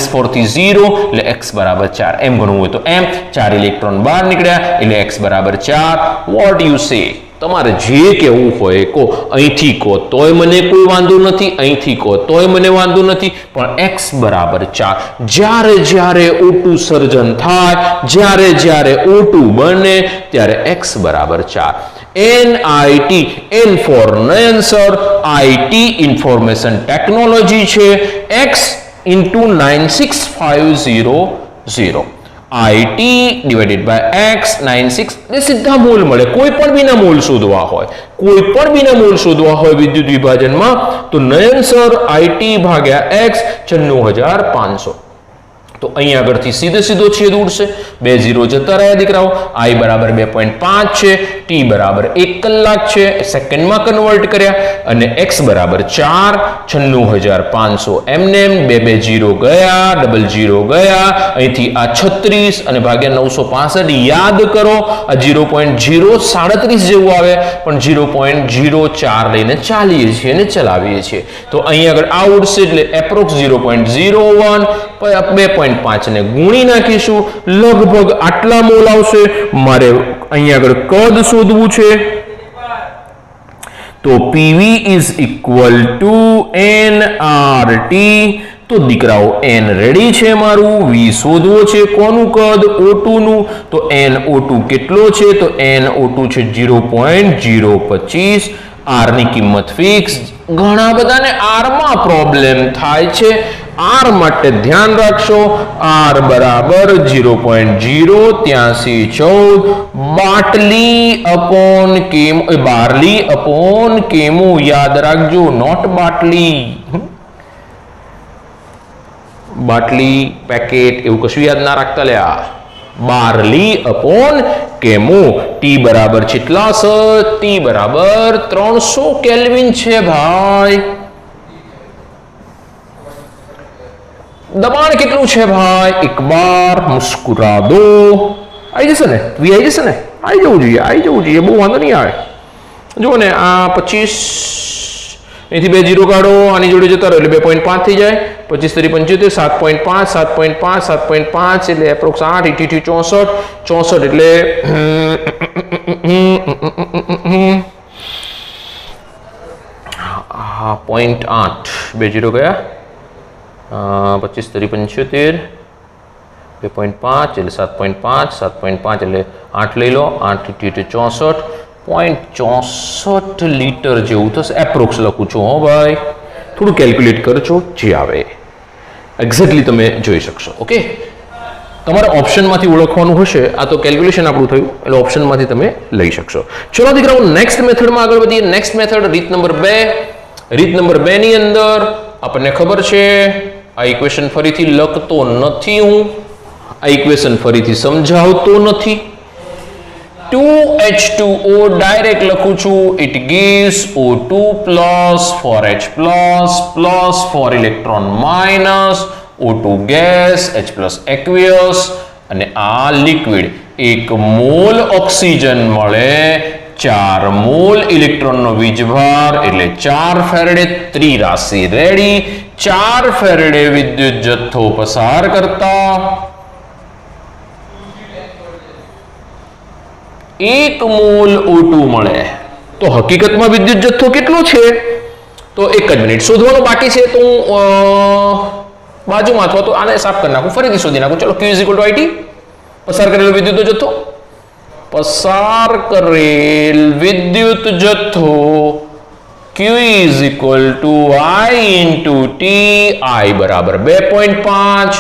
4 થી 0 એટલે x બરાબર 4 એમ ગણવું હોય તો એમ 4 ઇલેક્ટ્રોન બહાર નીકળ્યા એટલે x બરાબર 4 વોટ યુ સે તમારે જે કહેવું હોય કહો અહીંથી કહો તોય મને કોઈ વાંધો નથી અહીંથી કહો તોય મને વાંધો નથી પણ x બરાબર 4 જ્યારે O2 સર્જન થાય જ્યારે O2 બને ત્યારે x બરાબર 4 NIT N for Nancer IT information technology છે x × 96500 IT / x 96 એ સીધા મોલ મળે કોઈ પણ બીના મોલ શોધવા હોય વિદ્યુત વિભાજનમાં તો નયનસર IT / x 96500 તો અહીં આગળથી સીધો છેદ ઉડશે 2 0 જતા રહ્યા દીકરાઓ I બરાબર 2.5 છે T બરાબર 1 કલાક છે સેકન્ડમાં કન્વર્ટ કર્યા અને x બરાબર 4 96500 એમને 2 0 ગયા 0 ગયા અહીંથી આ 36 અને ભાગ્યા 965 યાદ કરો આ 0.037 જેવું આવે પણ 0.04 લઈને ચાલીએ છીએ અને ચલાવીએ છીએ તો અહીં આગળ આ ઉડશે એટલે એપ્રોક્સ 0.01 2.5 ને ગુણી નાખીશું લગભગ આટલા મોલ આવશે મારે અહીં આગળ કદ શોધવું છે તો PV is equal to nRT તો દીકરાઓ n રેડી છે મારું, v શોધવો છે કોનું કદ, O2 નું, તો NO2 કેટલો છે, તો NO2 છે 0.025, r ની કિંમત ફિક્સ. ઘણા બધાને r માં પ્રોબ્લેમ થાય છે, r માટે ધ્યાન રાખશો, r બરાબર 0.08314 બાટલી અપોન કેમુ, બારલી અપોન કેમુ, યાદ રાખજો, નોટ બાટલી. બાટલી, પેકેટ એવું કશું યાદ ના રાખતા લ્યા. બારલી અપોન કેમુ. ટી બરાબર કેટલા સર, ટી બરાબર 300 કેલ્વિન છે ભાઈ. દબાણ કેટલું છે ભાઈ, એક બાર મુસ્કુરા દો. આવી જશે ને, વી આવી જશે ને, આવી જવું જોઈએ, આવી જવું જોઈએ, બહુ વાંધો નહીં આવે. જુઓ ને આ 25, અહીંથી 2 0 કાઢો, આની જોડે જતા રહો એટલે 2.5 થઈ જાય. 25 3 75, 7.5 7.5 એટલે એપ્રોક્સ 8, 88 64 એટલે હા 0.8, 2 0 ગયા, 25 3 75, 2.5 એટલે 7.5 એટલે 8 લઈ લો, 8 64, 0.64 લીટર જેવું થશે. એપ્રોક્સ લખું છું હો ભાઈ, થોડું કેલ્ક્યુલેટ કરજો, જે આવે એક્ઝેક્ટલી તમે જોઈ શકશો. ઓકે, તમારે ઓપ્શનમાંથી ઓળખવાનું હશે, આ તો કેલ્ક્યુલેશન આપણું થયું એટલે ઓપ્શનમાંથી તમે લઈ શકશો. ચલો દીકરાઓ નેક્સ્ટ મેથડમાં આગળ વધીએ. નેક્સ્ટ મેથડ રીત નંબર 2. રીત નંબર 2 ની અંદર આપણને ખબર છે, આ ઇક્વેશન ફરીથી લખતો નથી હું, આ ઇક્વેશન ફરીથી સમજાવતો નથી. 2H2O ડાયરેક્ટ લખું છું. It gives O2 plus 4H plus 4 electron minus O2 gas, H plus aqueous, અને આ લિક્વિડ. 1 મોલ ઓક્સિજન મળે, 4 મોલ ઇલેક્ટ્રોનનો વીજભાર એટલે 4 ફેરેડે. ત્રિરાશિ રેડી. 4 ફેરેડે વિદ્યુત જથ્થો પસાર કરતા 1 મોલ O2 મળે. તો હકીકતમાં વિદ્યુત જથ્થો કેટલો છે, તો 1 જ મિનિટ શોધવાનો બાકી છે, તો બાજુમાં અથવા તો આને સાફ કરી નાખું, ફરીથી શોધી નાખું. ચલો, Q = IT, પસાર કરેલો વિદ્યુત જથ્થો, પસાર કરેલ વિદ્યુત જથ્થો Q = I × T. I બરાબર 2.5,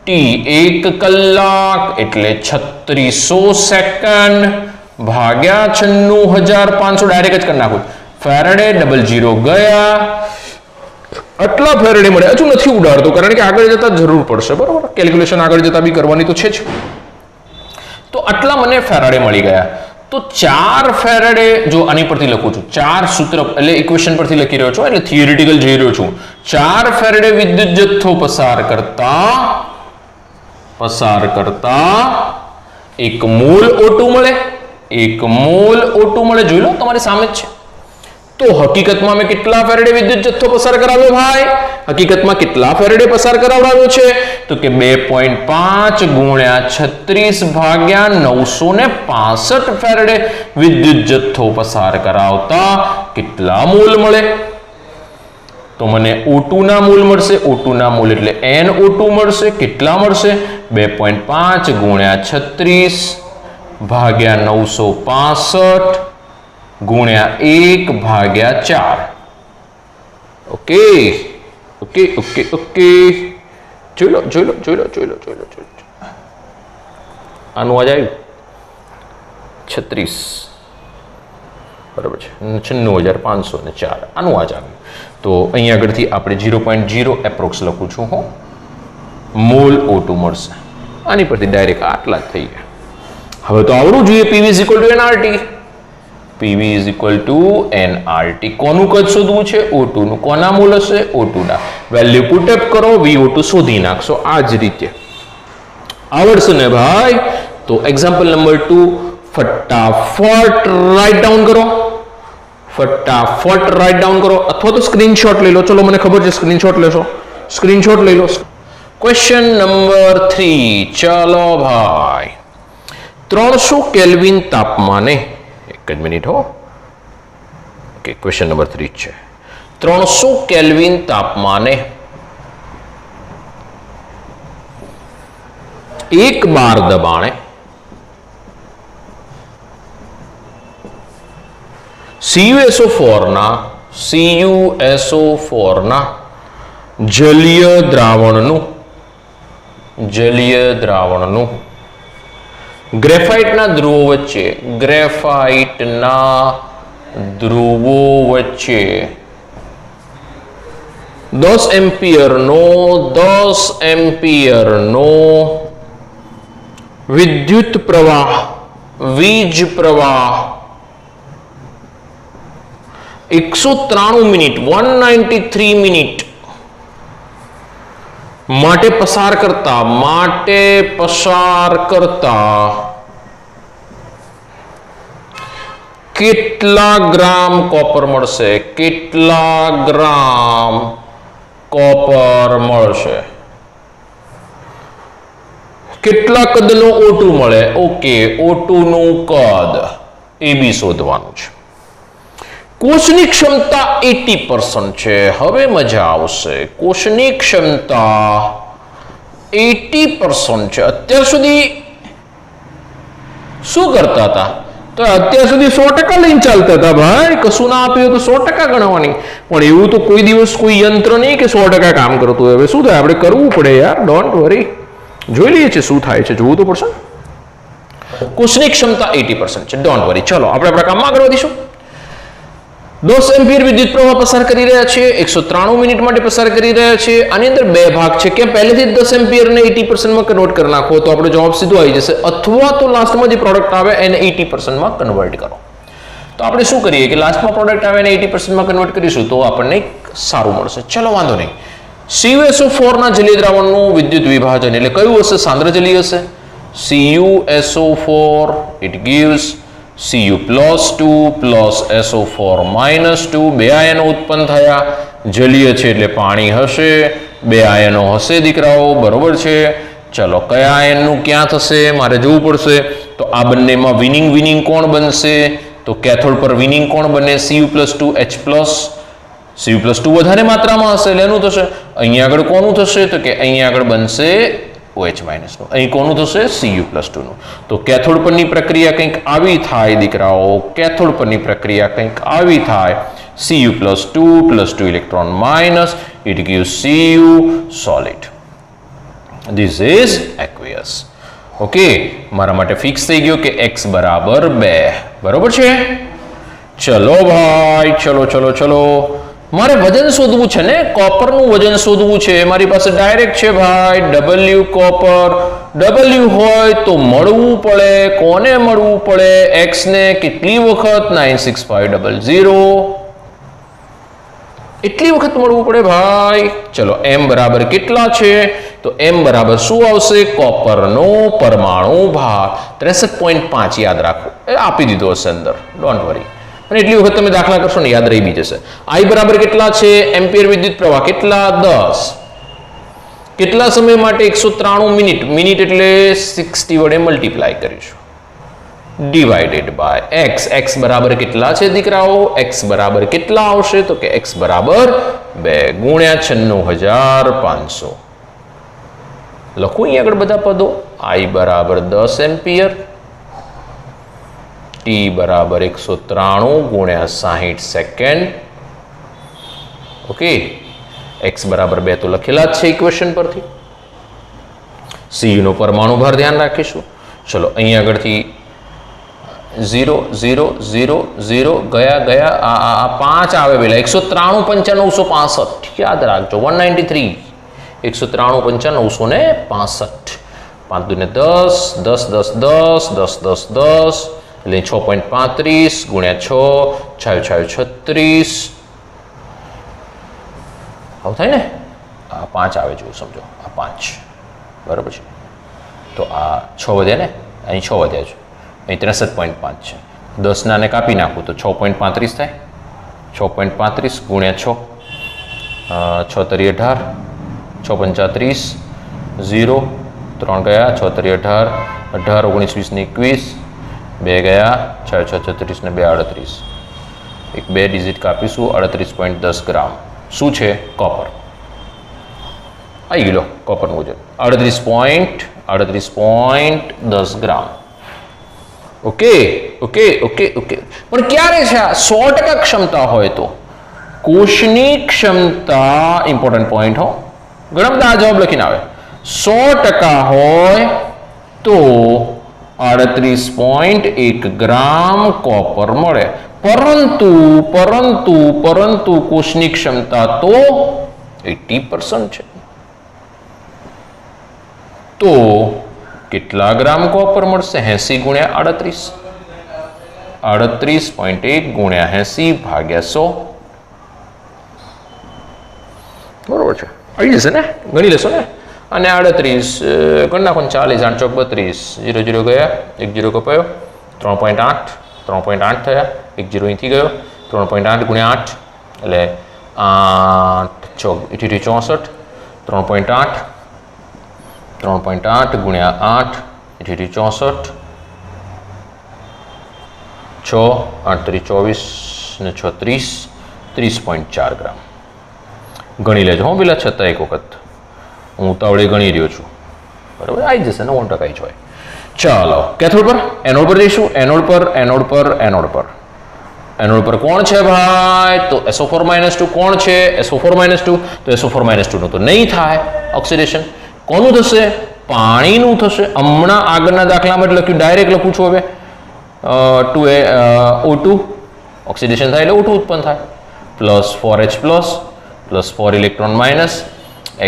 T 1 કલાક એટલે 3600 સેકન્ડ ભાગ્યા 96500, ડાયરેક્ટ જ કરી નાખું. ફેરેડે 00 ગયા, આટલા ફેરેડે મળે. હજુ નથી ઉડાડતો કારણ કે આગળ જતા જરૂર પડશે, બરોબર, કેલ્ક્યુલેશન આગળ જતા બી કરવાની તો છે જ. તો આટલા મને ફેરાડે મળી ગયા. તો 4 ફેરાડે, જો આની પરથી લખું છું, 4 સૂત્ર એટલે ઇક્વેશન પરથી લખી રહ્યો છું, એટલે થિયરિટિકલ જઈ રહ્યો છું. 4 ફેરાડે વિદ્યુત જથ્થો પસાર કરતા 1 મોલ O2 મળે. 1 મોલ O2 મળે, જોઈ લો તમારી સામે જ છે. તો હકીકતમાં મેં કેટલા ફેરેડે વિદ્યુત જથ્થો પસાર કરાવ્યો ભાઈ? હકીકતમાં કેટલા ફેરેડે પસાર કરાવડાવ્યો છે? તો કે 2.5 ગુણ્યા 36 ભાગ્યા 965 ફેરેડે વિદ્યુત જથ્થો પસાર કરાવતા કેટલા મોલ મળે? તો મને O2 ના મોલ મળશે. O2 ના મોલ એટલે NO2 મળશે. કેટલા મળશે? 2.5 ગુણ્યા 36 ભાગ્યા 965 ગુણ્યા 1 ભાગ્યા 4. ઓકે ઓકે ઓકે ઓકે, જોઈ લો. આનું આજ આવ્યું 36, બરાબર છે, 96504. આનું આજ આવ્યું. તો અહીં આગળથી આપણે 0.0 એપ્રોક્સ લખું છું હું, મોલ O2 મળશે. આની પરથી ડાયરેક્ટ આટલા જ થઈ ગયા. હવે તો આવડવું જોઈએ PV = nRT. PV = nRT. કોનું કદ શોધવું છે? O2 નું. કોના મોલ હશે? O2 ના. વેલ્યુ પુટઅપ કરો, VO2 શોધી નાખશો. આ જ રીતે આવડશે ને ભાઈ? તો એક્ઝામ્પલ નંબર 2 ફટાફટ રાઇટ ડાઉન કરો. અથવા તો સ્ક્રીનશોટ લઈ લો. ચલો, મને ખબર છે સ્ક્રીનશોટ લેશો. સ્ક્રીનશોટ લઈ લો. Question number 3. ચલો ભાઈ, 300 કેલ્વિન તાપમાને, એક જ મિનિટ હો. ઓકે, ક્વેશ્ચન નંબર 3 છે. 300 કેલ્વિન તાપમાને 1 બાર દબાણે CuSO4 ના જલીય દ્રાવણનું ગ્રેફાઇટના ધ્રુવો વચ્ચે 10 એમ્પિયરનો વિદ્યુત પ્રવાહ વીજ પ્રવાહ 193 મિનિટ 193 મિનિટ માટે પસાર કરતા કેટલા ગ્રામ કોપર મળશે? કેટલા કદનો O2 મળે? ઓકે, O2 નું કદ એ બી શોધવાનું છે. કોષની ક્ષમતા 80% છે. હવે મજા આવશે. કોષની ક્ષમતા 80% છે. અત્યાર સુધી શું કરતા હતા? તો અત્યાર સુધી 100% લઈને ચાલતા હતા ભાઈ. કશું ના આપ્યું તો 100% ગણવાની. પણ એવું તો કોઈ દિવસ કોઈ યંત્ર નહીં કે 100% કામ કરતું હોય. હવે શું થાય? આપણે કરવું પડે યાર. ડોન્ટ વરી, જોઈ લઈએ છે શું થાય છે, જોવું તો પડશે. કોષની ક્ષમતા 80% છે. ડોન્ટ વરી, ચલો આપણે આપણા કામમાં આગળ વધીશું. 10 એમ્પિયર વિદ્યુત પ્રવાહ પસાર કરી રહ્યા છે, 193 મિનિટ માટે પસાર કરી રહ્યા છે. આની અંદર બે ભાગ છે કે પહેલેથી જ 10 એમ્પિયરને 80% માં કન્વર્ટ કરી નાખો તો આપણો જવાબ સીધો આવી જશે, અથવા તો લાસ્ટમાં જે પ્રોડક્ટ આવે એને 80% માં કન્વર્ટ કરો. તો આપણે શું કરીએ કે લાસ્ટમાં પ્રોડક્ટ આવે એને 80% માં કન્વર્ટ કરીશું તો આપણને સારું મળશે. ચલો વાંધો નહીં. CuSO4 ના જલીય દ્રાવણનું વિદ્યુત વિભાજન એટલે કયું હશે? સાંદ્ર જલીય હશે. CuSO4 it gives Cu+2 plus SO4 -2 બે આયનો ઉત્પન્ન થયા. જલીય છે એટલે પાણી હશે, બે આયનો હશે દીકરાઓ, બરોબર છે. ચલો કયા આયનનું ક્યાં થશે મારે જોવું પડશે. તો આ બંનેમાં વિનિંગ કોણ બનશે? તો કેથોડ પર વિનિંગ કોણ બને? Cu+2 H+. Cu+2 વધારે માત્રામાં હશે એટલે એનું થશે. અહીંયા આગળ કોનું થશે? તો કે અહીંયા આગળ બનશે OH- નું. અહીં કોનું થશે? Cu+2 નું. તો કેથોડ પરની પ્રક્રિયા કંઈક આવી થાય દીકરાઓ. કેથોડ પરની પ્રક્રિયા કંઈક આવી થાય. Cu+2 + 2 electron minus, it gives Cu solid. This is aqueous. Okay, મારા માટે ફિક્સ થઈ ગયો કે x બરાબર 2. બરોબર છે? ચલો ભાઈ, ચલો મારે વજન શોધવું છે ને, કોપરનું વજન શોધવું છે. મારી પાસે ડાયરેક્ટ છે ભાઈ W કોપર. W હોય તો મળવું પડે. કોને મળવું પડે? x ને કેટલી વખત? 96500 એટલી વખત મળવું પડે ભાઈ. ચલો m બરાબર કેટલા છે? તો m બરાબર શું આવશે? કોપરનો પરમાણુ ભાર 63.5 યાદ રાખો. એ આપી દીધો હશે અંદર, ડોન્ટ વરી. અને એટલી વખત તમે દાખલા કરશો ને યાદ રહી બી જશે. I બરાબર કેટલા છે? એમ્પિયર વિદ્યુત પ્રવાહ કેટલા? 10. કેટલા સમય માટે? 193 મિનિટ. મિનિટ એટલે 60 વડે મલ્ટીપ્લાય કરીશું, ડિવાઇડેડ બાય x. x બરાબર કેટલા છે દીકરાઓ? x બરાબર કેટલા આવશે? તો કે x બરાબર 2 ગુણ્યા 96500. લખું અહીં આગળ બધા પદો. I બરાબર 10 એમ્પિયર, T બરાબર 193 ગુણ્યા 60 સેકન્ડ. ઓકે, x બરાબર 2 તો લખેલા જ છે ઇક્વેશન પરથી. Cu નો પરમાણુ ભાર ધ્યાન રાખીશું. ચલો અહીં આગળથી 0 0 0 0 ગયા આ 5 આવે પેલા 193 965 યાદ રાખજો. 193 193 965 5 દુને 10 10 10 10 10 10 10 એટલે 6.35 ગુણ્યા 6 36 આવું થાય ને. આ 5 આવે જો સમજો, આ 5 બરાબર છે. તો આ 6 વધ્યા ને, અહીં 6 વધ્યા છે, અહીં 63.5 છે. 10 નાને કાપી નાખું તો 6.35 થાય. 6.35 ગુણ્યા 6 6 તરી 18 6 35 0 3 ગયા 6 તરી 18 18 19 20 ને 21 2 ગયા 6 6 36 ને 2 38 એક 2 ડિજિટ કાપીશું. 38.10 ગ્રામ શું છે? કોપર. આવી ગયો કોપરનું વજન 38. 38.10 ગ્રામ. Okay okay okay okay. પણ ક્યારે છે આ 100% ક્ષમતા હોય તો? કોષની ક્ષમતા ઇમ્પોર્ટન્ટ પોઈન્ટ હો. ઘણા બધા આ જવાબ લખીને આવે. 100% હોય તો 38.1 ગ્રામ કોપર મળે. પરંતુ કોષની ક્ષમતા તો 80% છે. તો કેટલા ગ્રામ કોપર મળશે? 80 ગુણ્યા 38. 38.1 ગુણ્યા 80 ભાગ્યા 100. બરોબર છે, આવી જશે ને? ગણી લેશો ને? અને 38 ગણ નાખો. 40 8 ચોક 32. 0 0 ગયા, 1 0 કપાયો. 3.8 થયા. 1 0 અહીંથી ગયો. 3.8 ગુણ્યા 8 એટલે 8 ચોક 64. 3.8 ગુણ્યા 8 64. 6 8 3 24 ને 6 30. 30.4 ગ્રામ. ગણી લેજો હો પેલા છતાં એક વખત. હું ઉતાવળે ગણી રહ્યો છું. બરાબર, આવી જશે 90% જ હોય. ચાલો કેથોડ પર એનોડ પર જઈશું. એનોડ પર કોણ છે ભાઈ? તો SO4-2 કોણ છે? SO4-2 તો SO4-2 નું તો નહીં થાય ઓક્સિડેશન. કોનું થશે? પાણીનું થશે. હમણાં આગળના દાખલામાં લખ્યું, ડાયરેક્ટ લખું છું હવે. O2 ઓક્સિડેશન થાય એટલે O2 ઉત્પન્ન થાય. Plus 4H plus 4 electron minus.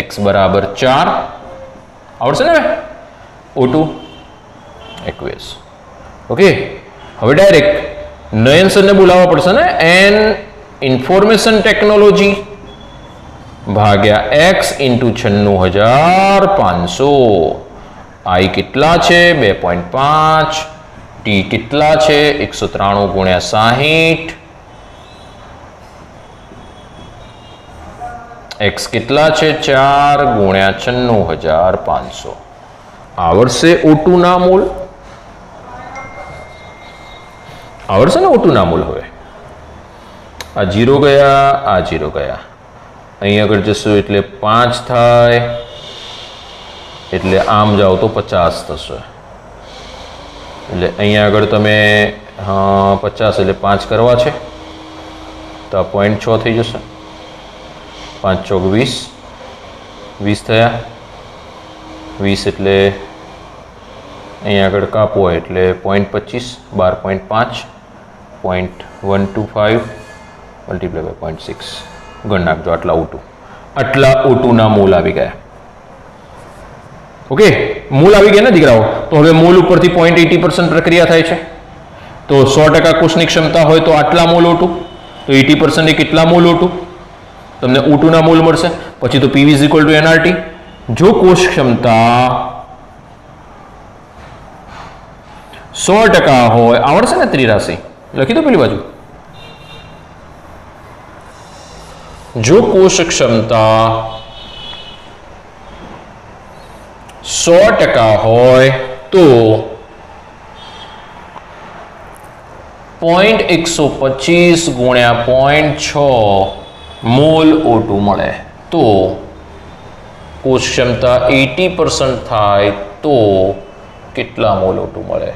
x બરાબર 4 આવડશે ને? O2 aqueous. ઓકે, હવે ડાયરેક્ટ નયન સરને બોલાવવા પડશે ને. n ઇન્ફોર્મેશન ટેકનોલોજી ભાગ્યા x ઇન્ટુ 96,500. i કેટલા છે? 2.5. t કેટલા છે? 193 ગુણ્યા 60. x કેટલા છે? 4 ગુણ્યા 96,500. આવડશે O2 ના મોલ? આવડશે ને O2 ના મોલ? હવે આ 0 ગયા, આ 0 ગયા. અહીં આગળ જશું એટલે 5 થાય. એટલે આમ જાઓ તો 50 થશે. એટલે અહીંયા આગળ તમે 50 એટલે 5 કરવા છે તો આ 0.6 થઈ જશે. 5 ચોક 20. 20 થયા. 20 એટલે અહીંયા આગળ કાપવો એટલે 0.25. 12.5. 0.125 મલ્ટીપ્લાય બાય 0.6. ગણ નાખજો. આટલા O2 ના મોલ આવી ગયા. ઓકે, મોલ આવી ગયા ને દીકરાઓ? તો હવે મોલ ઉપરથી 0.80% પ્રક્રિયા થાય છે. તો 100% કોષની ક્ષમતા હોય તો આટલા મોલ O2. તો 80% એ કેટલા મોલ O2? તમને O2 ના મોલ મળશે. પછી તો PV = nRT. જો કોષ ક્ષમતા 100% હોય, આવડશે ને ત્રિરાશી? લખી દો પેલી બાજુ. જો કોષ ક્ષમતા 100% હોય તો 0.125 ગુણ્યા 0.6 મોલ O2 મળે. તો કોષ ક્ષમતા 80% થાય તો કેટલા મોલ O2 મળે?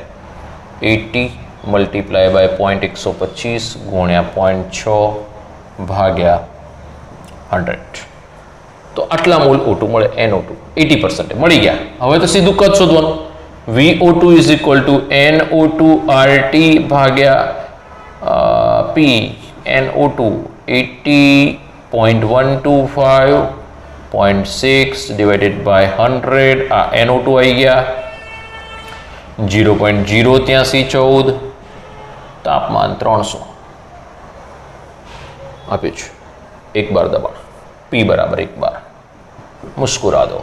80 મલ્ટીપ્લાય બાય 0.125 ગુણ્યા 0.6 ભાગ્યા 100. તો આટલા મોલ O2 મળે. NO2 80% મળી ગયા. હવે તો સીધું કદ શોધવાનું. VO2 = NO2 RT ભાગ્યા P NO2 80.125 0.6 ડિવાઇડેડ બાય 100. આ NO2 આવી ગયા. 0.08314. તાપમાન 300 આપ્યું છે. 1 બાર દબાણ. P બરાબર 1 બાર. મુસ્કુરા દો.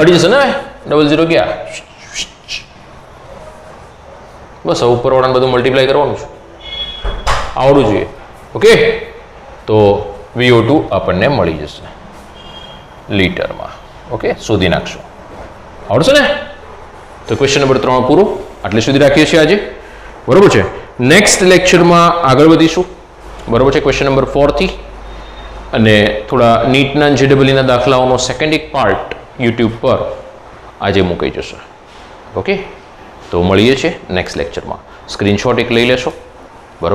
અડી જશે ને? 00 ગયા. બસ હવે ઉપરવાળાને બધું મલ્ટીપ્લાય કરવાનું છે. આવડવું જોઈએ. ઓકે, તો VO2 આપણને મળી જશે લીટરમાં. ઓકે, શોધી નાખશું. આવડશે ને? તો ક્વેશ્ચન નંબર 3 પૂરો. આટલે સુધી રાખીએ છીએ આજે. બરોબર છે. નેક્સ્ટ લેક્ચરમાં આગળ વધીશું. બરોબર છે, ક્વેશ્ચન નંબર 4 થી. અને થોડા નીટના JEE ના દાખલાઓનો સેકન્ડ એક પાર્ટ યુટ્યુબ પર આજે મુકાઈ જશે. ઓકે, તો મળીએ છીએ નેક્સ્ટ લેક્ચરમાં. સ્ક્રીનશોટ એક લઈ લેશો.